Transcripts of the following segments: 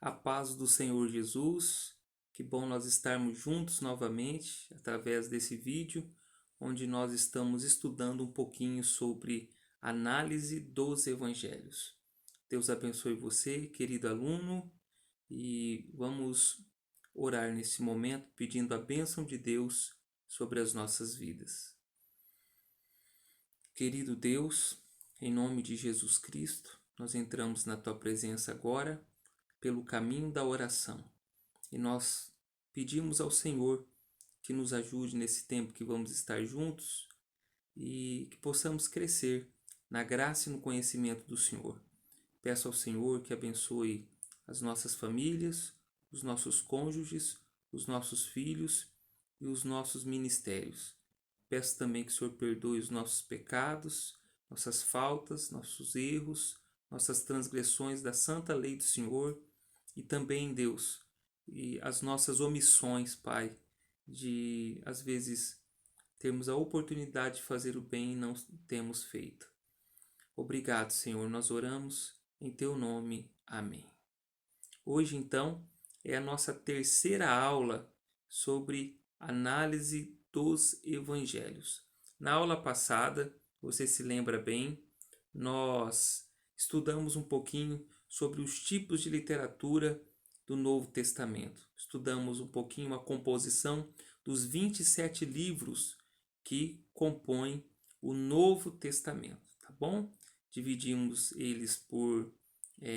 A paz do Senhor Jesus. Que bom nós estarmos juntos novamente através desse vídeo, onde nós estamos estudando um pouquinho sobre análise dos evangelhos. Deus abençoe você, querido aluno, e vamos orar nesse momento pedindo a bênção de Deus sobre as nossas vidas. Querido Deus, em nome de Jesus Cristo, nós entramos na tua presença agora pelo caminho da oração. E nós pedimos ao Senhor que nos ajude nesse tempo que vamos estar juntos e que possamos crescer na graça e no conhecimento do Senhor. Peço ao Senhor que abençoe as nossas famílias, os nossos cônjuges, os nossos filhos e os nossos ministérios. Peço também que o Senhor perdoe os nossos pecados, nossas faltas, nossos erros, nossas transgressões da santa lei do Senhor e também, Deus, e as nossas omissões, Pai, de às vezes termos a oportunidade de fazer o bem e não temos feito. Obrigado, Senhor, nós oramos em Teu nome. Amém. Hoje, então, é a nossa terceira aula sobre análise dos evangelhos. Na aula passada, você se lembra bem, nós estudamos um pouquinho sobre os tipos de literatura do Novo Testamento. Estudamos um pouquinho a composição dos 27 livros que compõem o Novo Testamento, tá bom? Dividimos eles por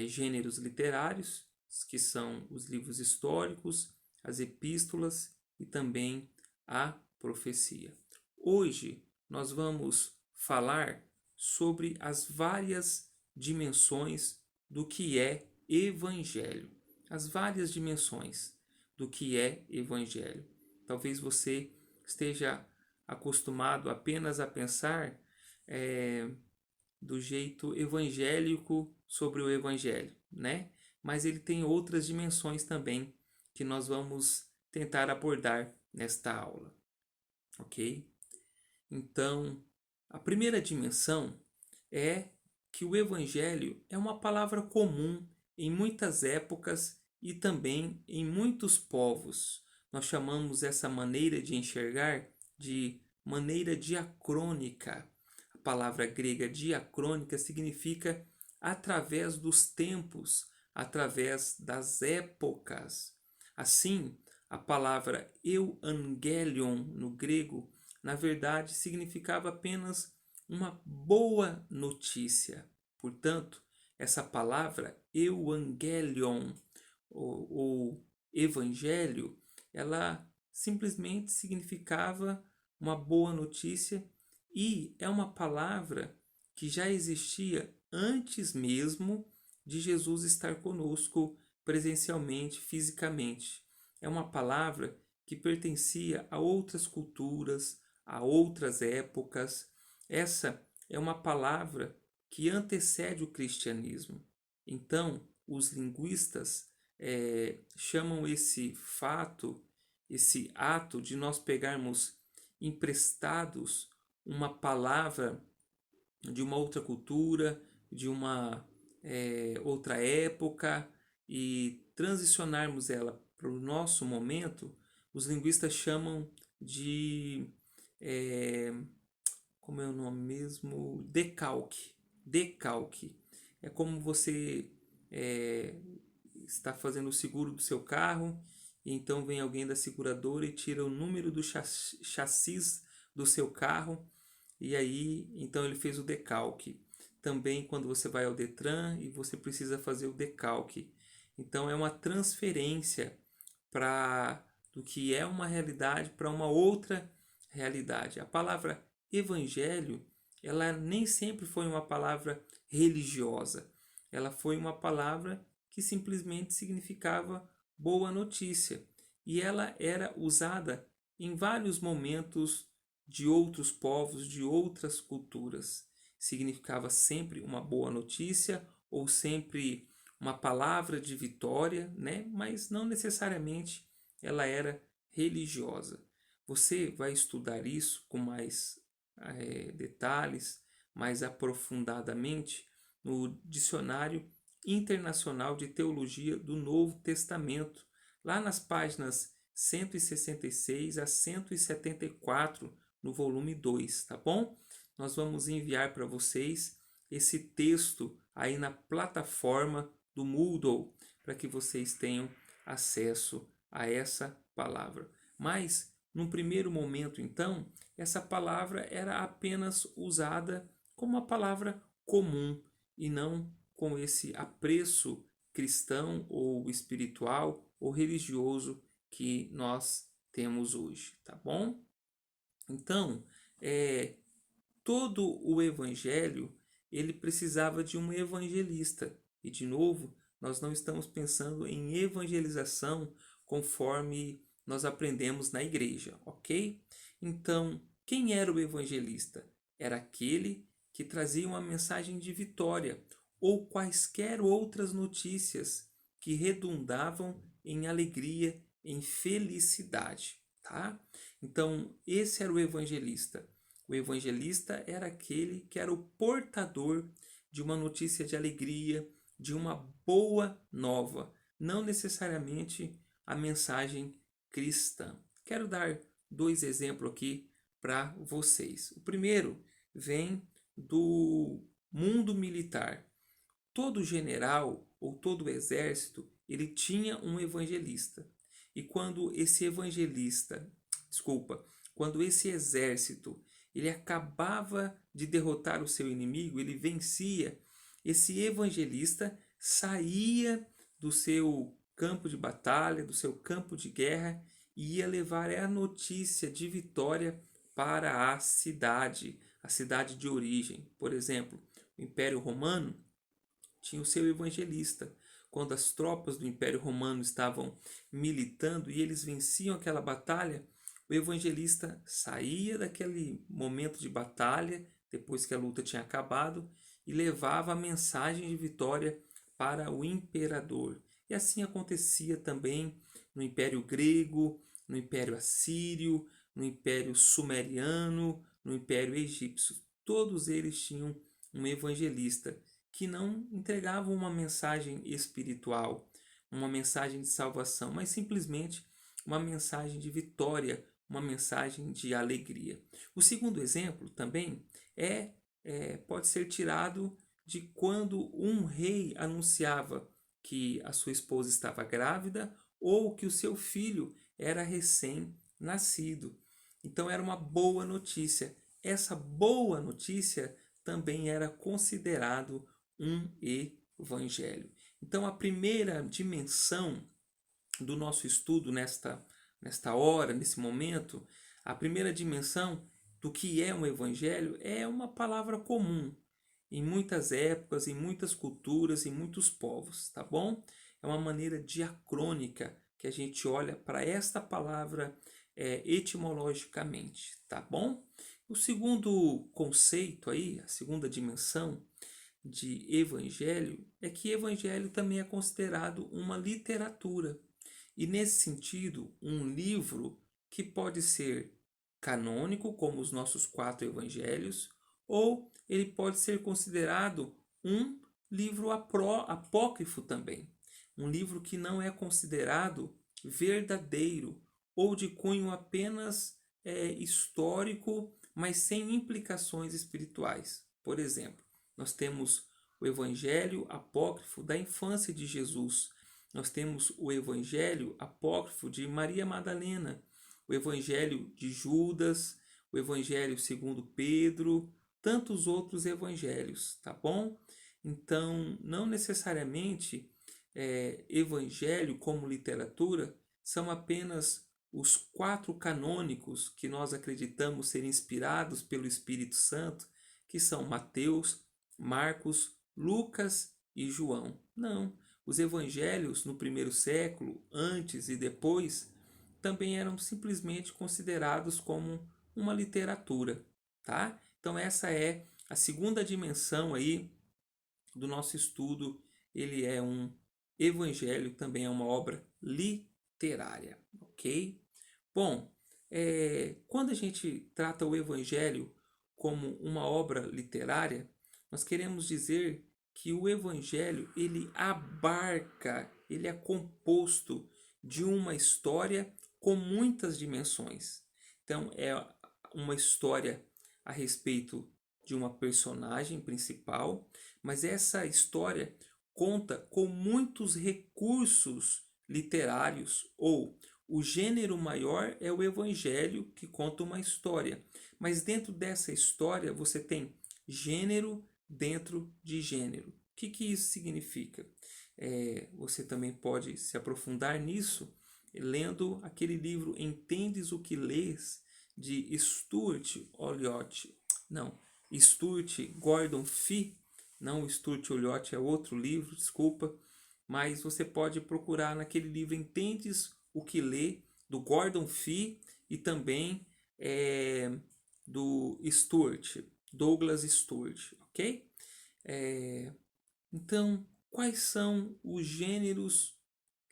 gêneros literários, que são os livros históricos, as epístolas e também a profecia. Hoje nós vamos falar sobre as várias dimensões do que é evangelho. As várias dimensões do que é evangelho. Talvez você esteja acostumado apenas a pensar do jeito evangélico sobre o evangelho, né? Mas ele tem outras dimensões também que nós vamos tentar abordar nesta aula, ok? Então, a primeira dimensão é que o evangelho é uma palavra comum em muitas épocas e também em muitos povos. Nós chamamos essa maneira de enxergar de maneira diacrônica. A palavra grega diacrônica significa através dos tempos, através das épocas. Assim, a palavra euangelion no grego, na verdade, significava apenas uma boa notícia. Portanto, essa palavra euangelion ou evangelho, ela simplesmente significava uma boa notícia e é uma palavra que já existia antes mesmo de Jesus estar conosco presencialmente, fisicamente. É uma palavra que pertencia a outras culturas, a outras épocas. Essa é uma palavra que antecede o cristianismo. Então, os linguistas chamam esse fato, esse ato de nós pegarmos emprestados uma palavra de uma outra cultura, de uma outra época e transicionarmos ela para o nosso momento, os linguistas chamam de como é o nome mesmo? Decalque. Decalque. É como você está fazendo o seguro do seu carro e então vem alguém da seguradora e tira o número do chassis do seu carro e aí então ele fez o decalque. Também quando você vai ao Detran e você precisa fazer o decalque. Então é uma transferência do que é uma realidade para uma outra realidade. A palavra evangelho, ela nem sempre foi uma palavra religiosa. Ela foi uma palavra que simplesmente significava boa notícia. E ela era usada em vários momentos de outros povos, de outras culturas. Significava sempre uma boa notícia ou sempre uma palavra de vitória, né? Mas não necessariamente ela era religiosa. Você vai estudar isso com mais detalhes, mais aprofundadamente no dicionário Internacional de Teologia do Novo Testamento, lá nas páginas 166 a 174, no volume 2, tá bom? Nós vamos enviar para vocês esse texto aí na plataforma do Moodle, para que vocês tenham acesso a essa palavra. Mas, num primeiro momento, então, essa palavra era apenas usada como uma palavra comum e não com esse apreço cristão ou espiritual ou religioso que nós temos hoje, tá bom? Então, todo o evangelho ele precisava de um evangelista. E de novo, nós não estamos pensando em evangelização conforme nós aprendemos na igreja, ok? Então, quem era o evangelista? Era aquele que trazia uma mensagem de vitória ou quaisquer outras notícias que redundavam em alegria, em felicidade, tá? Então, esse era o evangelista. O evangelista era aquele que era o portador de uma notícia de alegria, de uma boa nova, não necessariamente a mensagem cristã. Quero dar 2 exemplos aqui para vocês. O primeiro vem do mundo militar. Todo general ou todo exército, ele tinha um evangelista. E quando esse quando esse exército ele acabava de derrotar o seu inimigo, ele vencia, esse evangelista saía do seu campo de batalha, do seu campo de guerra e ia levar a notícia de vitória para a cidade de origem. Por exemplo, o Império Romano tinha o seu evangelista. Quando as tropas do Império Romano estavam militando e eles venciam aquela batalha, o evangelista saía daquele momento de batalha, depois que a luta tinha acabado, e levava a mensagem de vitória para o imperador. E assim acontecia também no Império Grego, no Império Assírio, no Império Sumeriano, no Império Egípcio. Todos eles tinham um evangelista que não entregavam uma mensagem espiritual, uma mensagem de salvação, mas simplesmente uma mensagem de vitória, uma mensagem de alegria. O segundo exemplo também pode ser tirado de quando um rei anunciava que a sua esposa estava grávida ou que o seu filho era recém-nascido. Então era uma boa notícia. Essa boa notícia também era considerado um evangelho. Então a primeira dimensão do nosso estudo nesta hora, nesse momento, a primeira dimensão do que é um evangelho é uma palavra comum em muitas épocas, em muitas culturas, em muitos povos, tá bom? É uma maneira diacrônica que a gente olha para esta palavra etimologicamente, tá bom? O segundo conceito aí, a segunda dimensão de evangelho, é que evangelho também é considerado uma literatura. E nesse sentido, um livro que pode ser canônico, como os nossos 4 evangelhos, ou ele pode ser considerado um livro apócrifo também. Um livro que não é considerado verdadeiro ou de cunho apenas histórico, mas sem implicações espirituais. Por exemplo, nós temos o evangelho apócrifo da infância de Jesus. Nós temos o evangelho apócrifo de Maria Madalena, o evangelho de Judas, o evangelho segundo Pedro, tantos outros evangelhos, tá bom? Então, não necessariamente evangelho como literatura são apenas os 4 canônicos que nós acreditamos ser inspirados pelo Espírito Santo, que são Mateus, Marcos, Lucas e João. Não, os evangelhos no primeiro século, antes e depois, também eram simplesmente considerados como uma literatura, tá? Então essa é a segunda dimensão aí do nosso estudo. Ele é um evangelho, também é uma obra literária, ok? Bom, quando a gente trata o evangelho como uma obra literária, nós queremos dizer que o evangelho ele abarca, ele é composto de uma história com muitas dimensões. Então é uma história a respeito de uma personagem principal, mas essa história conta com muitos recursos literários, ou o gênero maior é o evangelho que conta uma história, mas dentro dessa história você tem gênero dentro de gênero. O que isso significa? Você também pode se aprofundar nisso lendo aquele livro Entendes o que Lês, de Stuart Olyott. Não, Stuart Gordon Fee. Não, Stuart Olyott é outro livro, desculpa. Mas você pode procurar naquele livro Entendes o que Lê, do Gordon Fee, e também do Stuart, Douglas Stuart, ok? Então, quais são os gêneros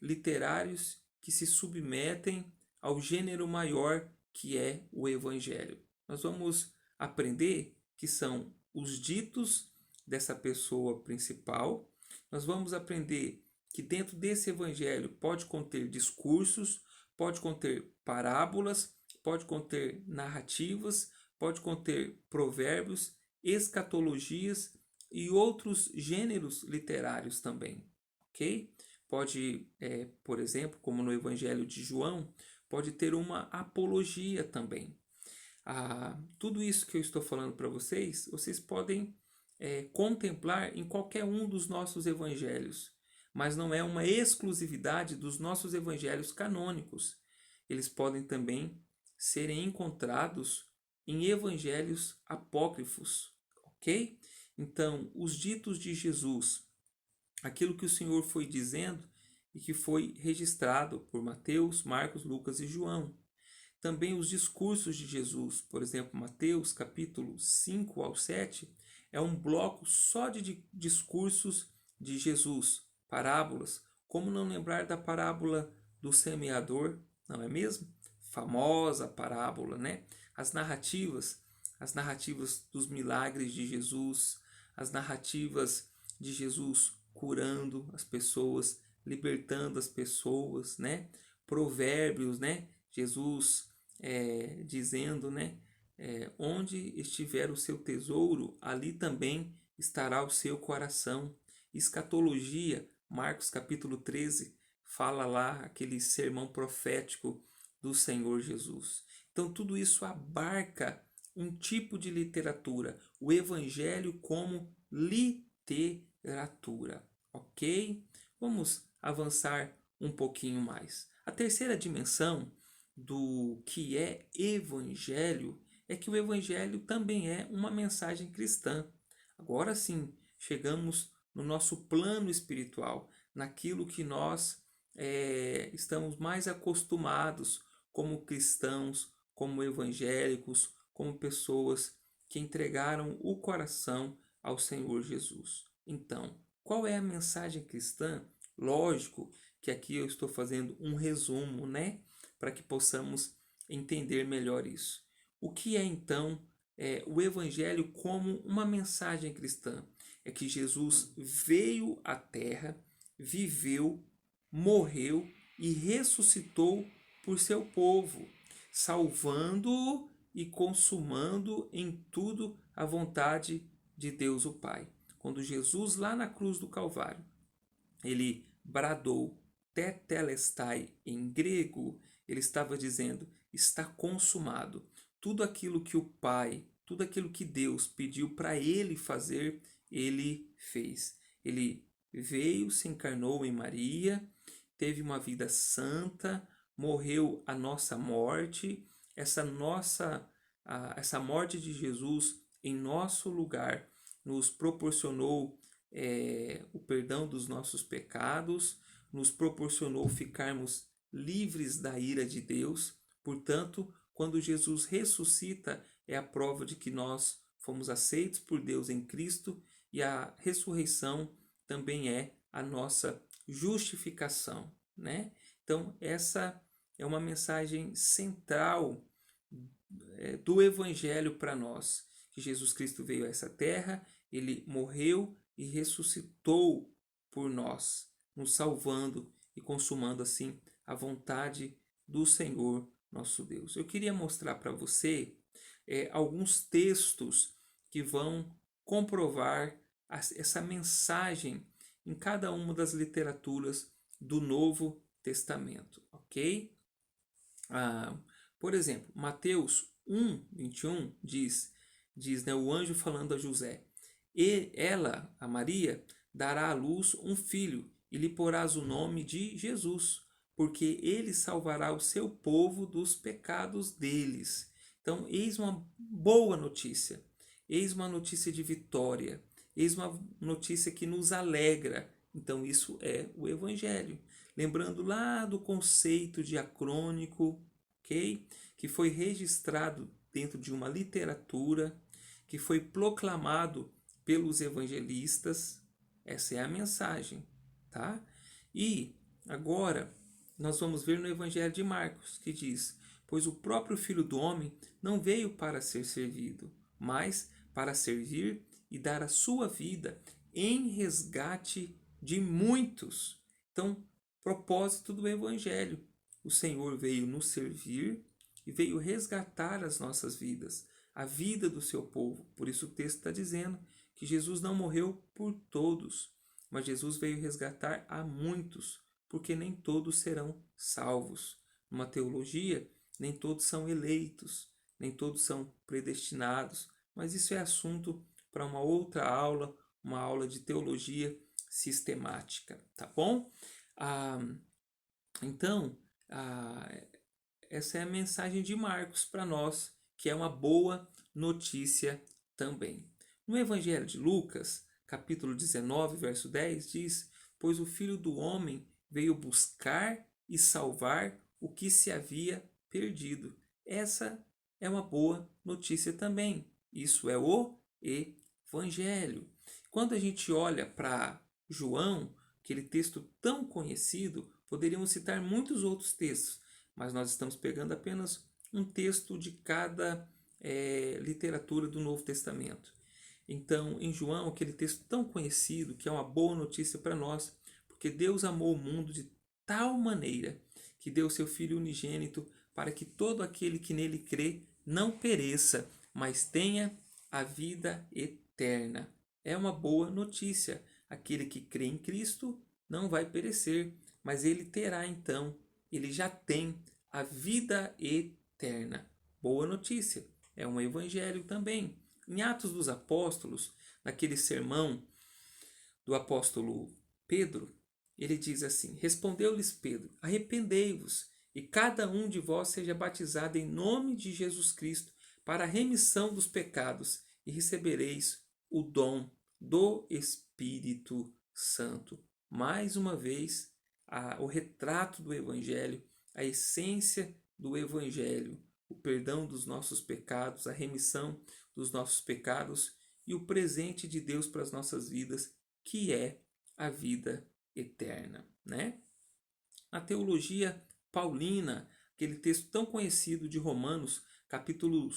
literários que se submetem ao gênero maior que é o Evangelho? Nós vamos aprender que são os ditos dessa pessoa principal. Nós vamos aprender que dentro desse Evangelho pode conter discursos, pode conter parábolas, pode conter narrativas, pode conter provérbios, escatologias e outros gêneros literários também, ok? Pode, por exemplo, como no Evangelho de João, pode ter uma apologia também. Tudo isso que eu estou falando para vocês, vocês podem contemplar em qualquer um dos nossos evangelhos, mas não é uma exclusividade dos nossos evangelhos canônicos. Eles podem também serem encontrados em evangelhos apócrifos, ok? Então, os ditos de Jesus, aquilo que o Senhor foi dizendo e que foi registrado por Mateus, Marcos, Lucas e João. Também os discursos de Jesus, por exemplo, Mateus capítulo 5 ao 7, é um bloco só de discursos de Jesus, parábolas. Como não lembrar da parábola do semeador, não é mesmo? Famosa parábola, né? As narrativas dos milagres de Jesus, as narrativas de Jesus curando as pessoas, libertando as pessoas, né? Provérbios, né? Jesus dizendo, né? Onde estiver o seu tesouro, ali também estará o seu coração. Escatologia, Marcos capítulo 13, fala lá aquele sermão profético do Senhor Jesus. Então tudo isso abarca um tipo de literatura, o evangelho como literatura, ok? Vamos avançar um pouquinho mais. A terceira dimensão do que é evangelho é que o evangelho também é uma mensagem cristã. Agora sim, chegamos no nosso plano espiritual, naquilo que nós estamos mais acostumados como cristãos, como evangélicos, como pessoas que entregaram o coração ao Senhor Jesus. Então, qual é a mensagem cristã? Lógico que aqui eu estou fazendo um resumo, né? Para que possamos entender melhor isso. O que é então o Evangelho como uma mensagem cristã? É que Jesus veio à Terra, viveu, morreu e ressuscitou por seu povo, salvando e consumando em tudo a vontade de Deus o Pai. Quando Jesus lá na cruz do Calvário, ele bradou tetelestai em grego, ele estava dizendo, está consumado. Tudo aquilo que o Pai, tudo aquilo que Deus pediu para ele fazer, ele fez. Ele veio, se encarnou em Maria, teve uma vida santa, morreu a nossa morte, essa morte de Jesus em nosso lugar nos proporcionou o perdão dos nossos pecados, nos proporcionou ficarmos livres da ira de Deus. Portanto, quando Jesus ressuscita, é a prova de que nós fomos aceitos por Deus em Cristo, e a ressurreição também é a nossa justificação, né? Então, essa é uma mensagem central do Evangelho para nós, que Jesus Cristo veio a essa terra, ele morreu, e ressuscitou por nós, nos salvando e consumando assim a vontade do Senhor nosso Deus. Eu queria mostrar para você alguns textos que vão comprovar essa mensagem em cada uma das literaturas do Novo Testamento, ok? Por exemplo, Mateus 1:21 diz, né, o anjo falando a José, e ela, a Maria, dará à luz um filho, e lhe porás o nome de Jesus, porque ele salvará o seu povo dos pecados deles. Então, eis uma boa notícia, eis uma notícia de vitória, eis uma notícia que nos alegra. Então, isso é o Evangelho. Lembrando lá do conceito diacrônico, ok? Que foi registrado dentro de uma literatura, que foi proclamado pelos evangelistas. Essa é a mensagem, tá? E agora nós vamos ver no Evangelho de Marcos, que diz: pois o próprio Filho do Homem não veio para ser servido, mas para servir e dar a sua vida em resgate de muitos. Então, propósito do Evangelho. O Senhor veio nos servir e veio resgatar as nossas vidas, a vida do seu povo. Por isso o texto está dizendo que Jesus não morreu por todos, mas Jesus veio resgatar a muitos, porque nem todos serão salvos. Numa teologia, nem todos são eleitos, nem todos são predestinados, mas isso é assunto para uma outra aula, uma aula de teologia sistemática, tá bom? Então, essa é a mensagem de Marcos para nós, que é uma boa notícia também. No Evangelho de Lucas, capítulo 19, verso 10, diz: pois o Filho do Homem veio buscar e salvar o que se havia perdido. Essa é uma boa notícia também. Isso é o Evangelho. Quando a gente olha para João, aquele texto tão conhecido, poderíamos citar muitos outros textos, mas nós estamos pegando apenas um texto de cada literatura do Novo Testamento. Então, em João, aquele texto tão conhecido, que é uma boa notícia para nós, porque Deus amou o mundo de tal maneira que deu seu Filho unigênito para que todo aquele que nele crê não pereça, mas tenha a vida eterna. É uma boa notícia. Aquele que crê em Cristo não vai perecer, mas ele terá então, ele já tem a vida eterna. Boa notícia. É um evangelho também. Em Atos dos Apóstolos, naquele sermão do apóstolo Pedro, ele diz assim: respondeu-lhes Pedro: arrependei-vos e cada um de vós seja batizado em nome de Jesus Cristo para a remissão dos pecados e recebereis o dom do Espírito Santo. Mais uma vez, o retrato do Evangelho, a essência do Evangelho, o perdão dos nossos pecados, a remissão dos nossos pecados e o presente de Deus para as nossas vidas, que é a vida eterna, né? A teologia paulina, aquele texto tão conhecido de Romanos, capítulo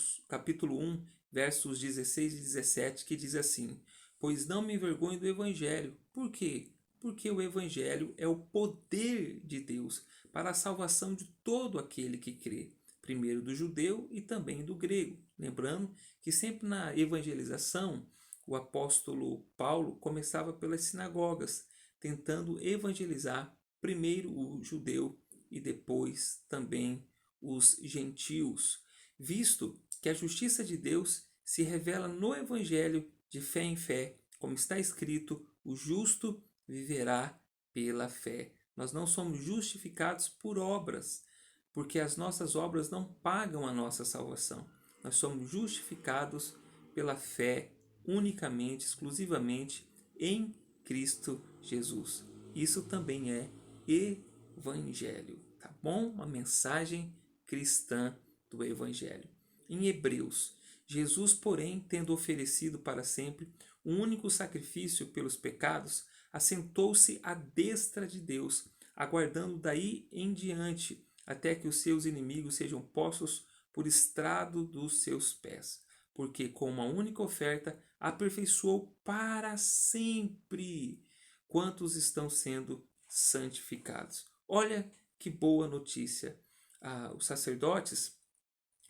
1, versos 16 e 17, que diz assim: pois não me envergonho do evangelho. Por quê? Porque o evangelho é o poder de Deus para a salvação de todo aquele que crê, primeiro do judeu e também do grego. Lembrando que sempre na evangelização, o apóstolo Paulo começava pelas sinagogas, tentando evangelizar primeiro o judeu e depois também os gentios, visto que a justiça de Deus se revela no evangelho de fé em fé, como está escrito: o justo viverá pela fé. Nós não somos justificados por obras, porque as nossas obras não pagam a nossa salvação. Nós somos justificados pela fé unicamente, exclusivamente em Cristo Jesus. Isso também é evangelho, tá bom? Uma mensagem cristã do evangelho. Em Hebreus, Jesus, porém, tendo oferecido para sempre um único sacrifício pelos pecados, assentou-se à destra de Deus, aguardando daí em diante até que os seus inimigos sejam postos por estrado dos seus pés, porque com uma única oferta aperfeiçoou para sempre quantos estão sendo santificados. Olha que boa notícia. Os sacerdotes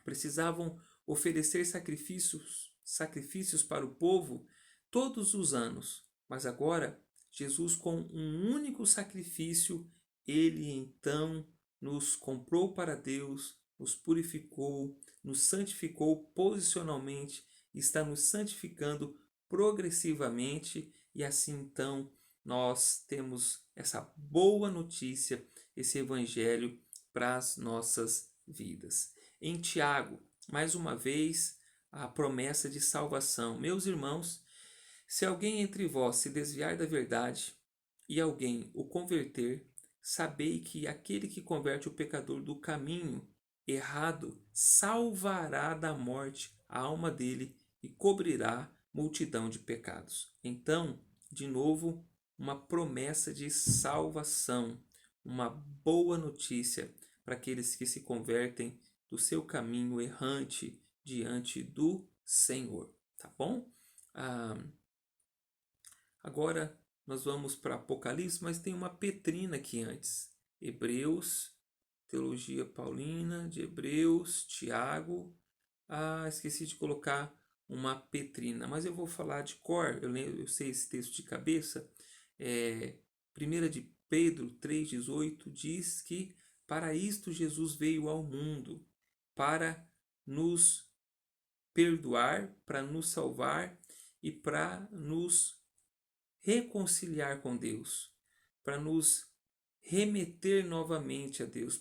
precisavam oferecer sacrifícios para o povo todos os anos, mas agora Jesus, com um único sacrifício, ele então nos comprou para Deus, nos purificou, nos santificou posicionalmente, está nos santificando progressivamente, e assim então nós temos essa boa notícia, esse evangelho para as nossas vidas. Em Tiago, mais uma vez, a promessa de salvação. Meus irmãos, se alguém entre vós se desviar da verdade e alguém o converter, sabei que aquele que converte o pecador do caminho errado salvará da morte a alma dele e cobrirá multidão de pecados. Então, de novo, uma promessa de salvação, uma boa notícia para aqueles que se convertem do seu caminho errante diante do Senhor, tá bom? Agora nós vamos para Apocalipse, mas tem uma petrina aqui antes. Hebreus, Teologia Paulina de Hebreus, Tiago. Esqueci de colocar uma petrina, mas eu vou falar de cor, eu sei esse texto de cabeça. 1 de Pedro 3,18 diz que para isto Jesus veio ao mundo, para nos perdoar, para nos salvar e para nos reconciliar com Deus, para nos remeter novamente a Deus,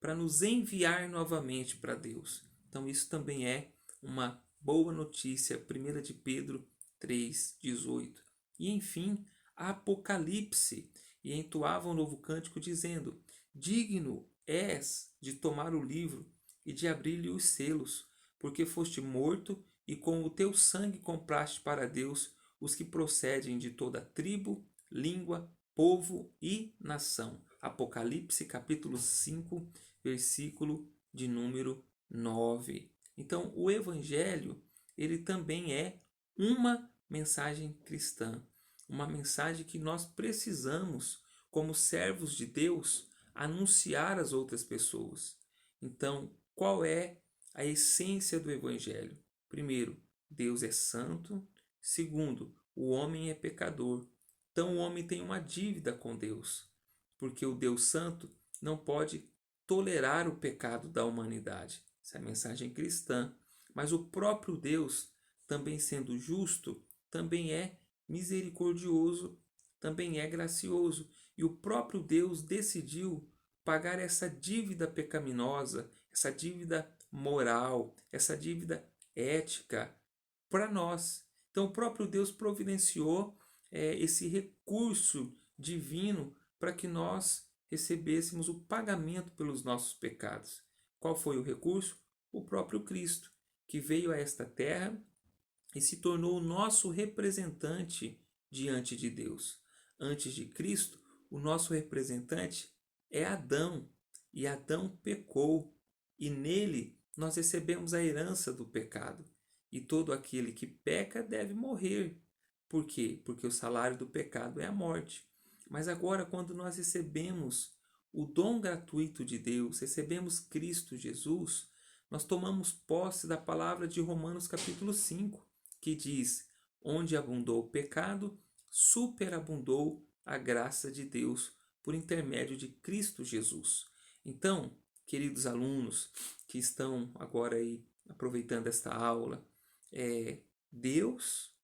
para nos enviar novamente para Deus. Então isso também é uma boa notícia, 1 de Pedro 3,18. E enfim, Apocalipse, e entoava um novo cântico dizendo: digno és de tomar o livro e de abrir-lhe os selos, porque foste morto e com o teu sangue compraste para Deus os que procedem de toda tribo, língua, povo e nação. Apocalipse capítulo 5, versículo de número 9. Então, o evangelho, ele também é uma mensagem cristã, uma mensagem que nós precisamos, como servos de Deus, anunciar às outras pessoas. Então, qual é a essência do evangelho? Primeiro, Deus é santo. Segundo, o homem é pecador. Então o homem tem uma dívida com Deus, porque o Deus Santo não pode tolerar o pecado da humanidade. Essa é a mensagem cristã. Mas o próprio Deus, também sendo justo, também é misericordioso, também é gracioso. E o próprio Deus decidiu pagar essa dívida pecaminosa, essa dívida moral, essa dívida ética para nós. Então, o próprio Deus providenciou esse recurso divino para que nós recebêssemos o pagamento pelos nossos pecados. Qual foi o recurso? O próprio Cristo, que veio a esta terra e se tornou o nosso representante diante de Deus. Antes de Cristo, o nosso representante é Adão, e Adão pecou, e nele nós recebemos a herança do pecado. E todo aquele que peca deve morrer. Por quê? Porque o salário do pecado é a morte. Mas agora, quando nós recebemos o dom gratuito de Deus, recebemos Cristo Jesus, nós tomamos posse da palavra de Romanos capítulo 5, que diz: onde abundou o pecado, superabundou a graça de Deus por intermédio de Cristo Jesus. Então, queridos alunos que estão agora aí aproveitando esta aula, Deus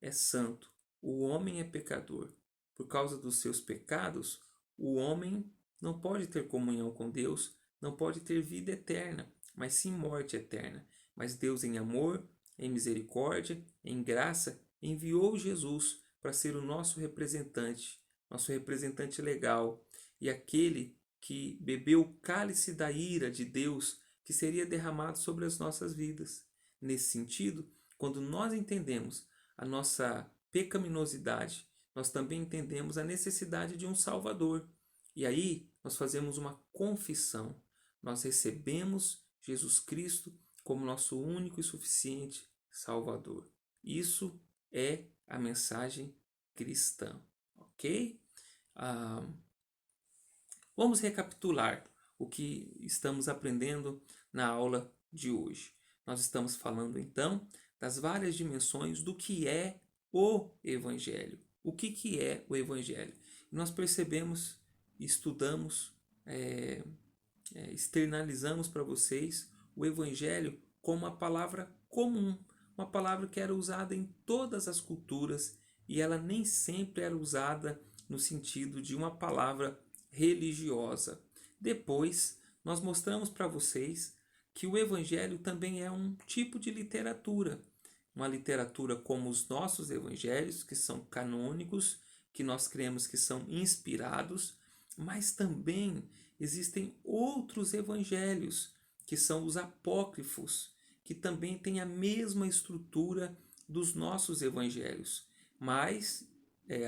é santo, o homem é pecador. Por causa dos seus pecados, o homem não pode ter comunhão com Deus, não pode ter vida eterna, mas sim morte eterna. Mas Deus, em amor, em misericórdia, em graça, enviou Jesus para ser o nosso representante legal, e aquele que bebeu o cálice da ira de Deus que seria derramado sobre as nossas vidas. Nesse sentido, quando nós entendemos a nossa pecaminosidade, nós também entendemos a necessidade de um Salvador. E aí nós fazemos uma confissão. Nós recebemos Jesus Cristo como nosso único e suficiente Salvador. Isso é a mensagem cristã, ok? Ah, vamos recapitular o que estamos aprendendo na aula de hoje. Nós estamos falando então das várias dimensões do que é o Evangelho. O que é o Evangelho? Nós percebemos, estudamos, externalizamos para vocês o Evangelho como uma palavra comum, uma palavra que era usada em todas as culturas e ela nem sempre era usada no sentido de uma palavra religiosa. Depois, nós mostramos para vocês que o Evangelho também é um tipo de literatura, uma literatura como os nossos evangelhos, que são canônicos, que nós cremos que são inspirados, mas também existem outros evangelhos, que são os apócrifos, que também têm a mesma estrutura dos nossos evangelhos. Mas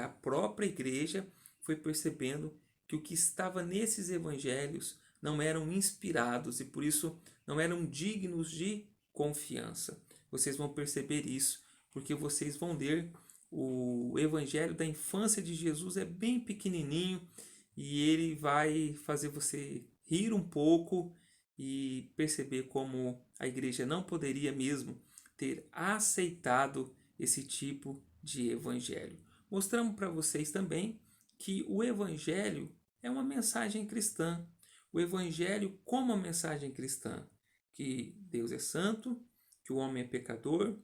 a própria igreja foi percebendo que o que estava nesses evangelhos não eram inspirados e por isso não eram dignos de confiança. Vocês vão perceber isso porque vocês vão ler o evangelho da infância de Jesus, é bem pequenininho e ele vai fazer você rir um pouco e perceber como a igreja não poderia mesmo ter aceitado esse tipo de evangelho. Mostramos para vocês também que o evangelho é uma mensagem cristã. O evangelho como uma mensagem cristã, que Deus é santo, que o homem é pecador,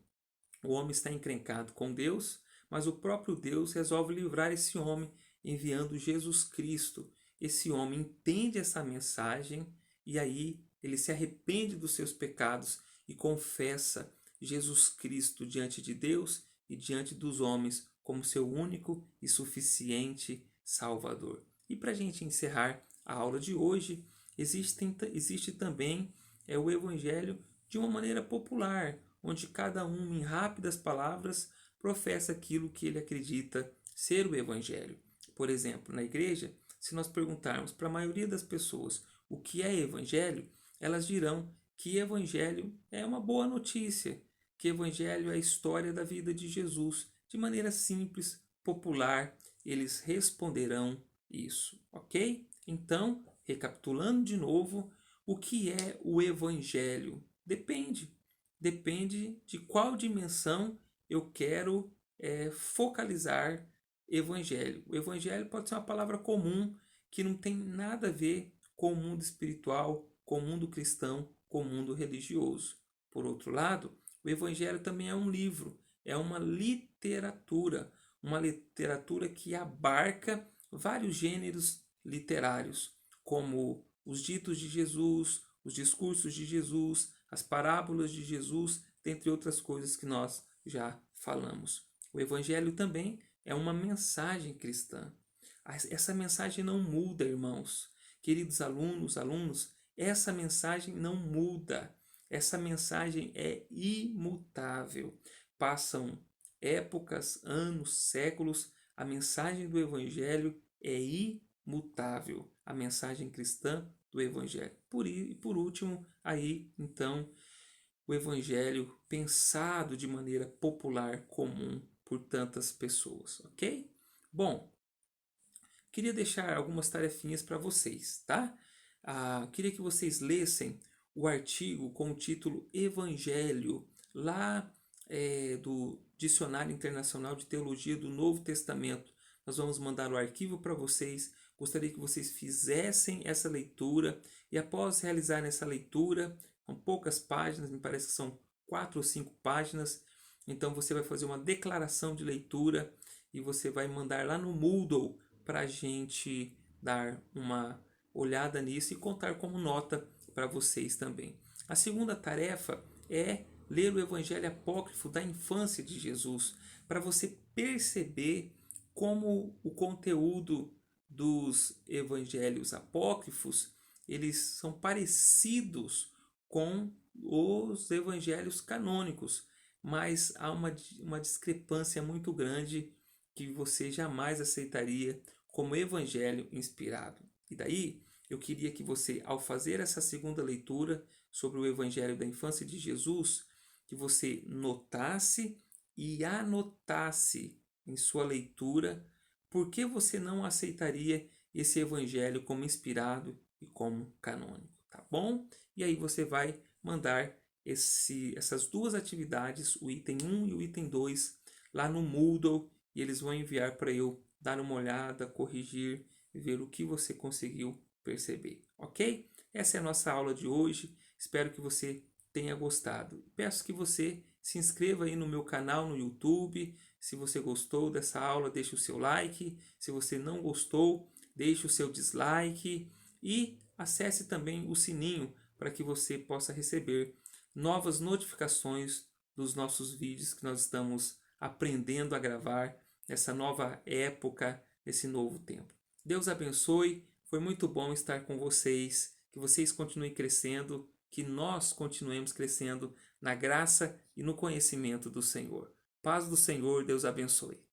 o homem está encrencado com Deus, mas o próprio Deus resolve livrar esse homem enviando Jesus Cristo. Esse homem entende essa mensagem e aí ele se arrepende dos seus pecados e confessa Jesus Cristo diante de Deus e diante dos homens como seu único e suficiente Salvador. E para a gente encerrar a aula de hoje, existe também o Evangelho de uma maneira popular, onde cada um, em rápidas palavras, professa aquilo que ele acredita ser o Evangelho. Por exemplo, na igreja, se nós perguntarmos para a maioria das pessoas o que é Evangelho, elas dirão que Evangelho é uma boa notícia, que Evangelho é a história da vida de Jesus. De maneira simples, popular, eles responderão isso, ok? Então, recapitulando de novo, o que é o Evangelho? Depende de qual dimensão eu quero focalizar Evangelho. O Evangelho pode ser uma palavra comum que não tem nada a ver com o mundo espiritual, com o mundo cristão, com o mundo religioso. Por outro lado, o Evangelho também é um livro, é uma literatura que abarca vários gêneros literários, como os ditos de Jesus, os discursos de Jesus, as parábolas de Jesus, dentre outras coisas que nós já falamos. O Evangelho também é uma mensagem cristã. Essa mensagem não muda, irmãos. Queridos alunos, essa mensagem não muda. Essa mensagem é imutável. Passam épocas, anos, séculos, a mensagem do Evangelho é imutável. A mensagem cristã do Evangelho. Por último, aí então, o Evangelho pensado de maneira popular, comum por tantas pessoas, ok? Bom, queria deixar algumas tarefinhas para vocês, tá? Queria que vocês lessem o artigo com o título Evangelho, lá do Dicionário Internacional de Teologia do Novo Testamento. Nós vamos mandar o arquivo para vocês. Gostaria que vocês fizessem essa leitura e após realizar essa leitura, com poucas páginas, me parece que são 4 ou 5 páginas, então você vai fazer uma declaração de leitura e você vai mandar lá no Moodle para a gente dar uma olhada nisso e contar como nota para vocês também. A segunda tarefa é ler o Evangelho Apócrifo da infância de Jesus, para você perceber como o conteúdo dos evangelhos apócrifos eles são parecidos com os evangelhos canônicos, mas há uma discrepância muito grande que você jamais aceitaria como evangelho inspirado. E daí, eu queria que você, ao fazer essa segunda leitura sobre o evangelho da infância de Jesus, que você notasse e anotasse em sua leitura por que você não aceitaria esse evangelho como inspirado e como canônico, tá bom? E aí você vai mandar essas duas atividades, o item 1 e o item 2, lá no Moodle, e eles vão enviar para eu dar uma olhada, corrigir e ver o que você conseguiu perceber, ok? Essa é a nossa aula de hoje, espero que você tenha gostado. Peço que você se inscreva aí no meu canal no YouTube. Se você gostou dessa aula, deixe o seu like. Se você não gostou, deixe o seu dislike. E acesse também o sininho para que você possa receber novas notificações dos nossos vídeos que nós estamos aprendendo a gravar nessa nova época, nesse novo tempo. Deus abençoe, foi muito bom estar com vocês, que vocês continuem crescendo, que nós continuemos crescendo na graça e no conhecimento do Senhor. Paz do Senhor, Deus abençoe.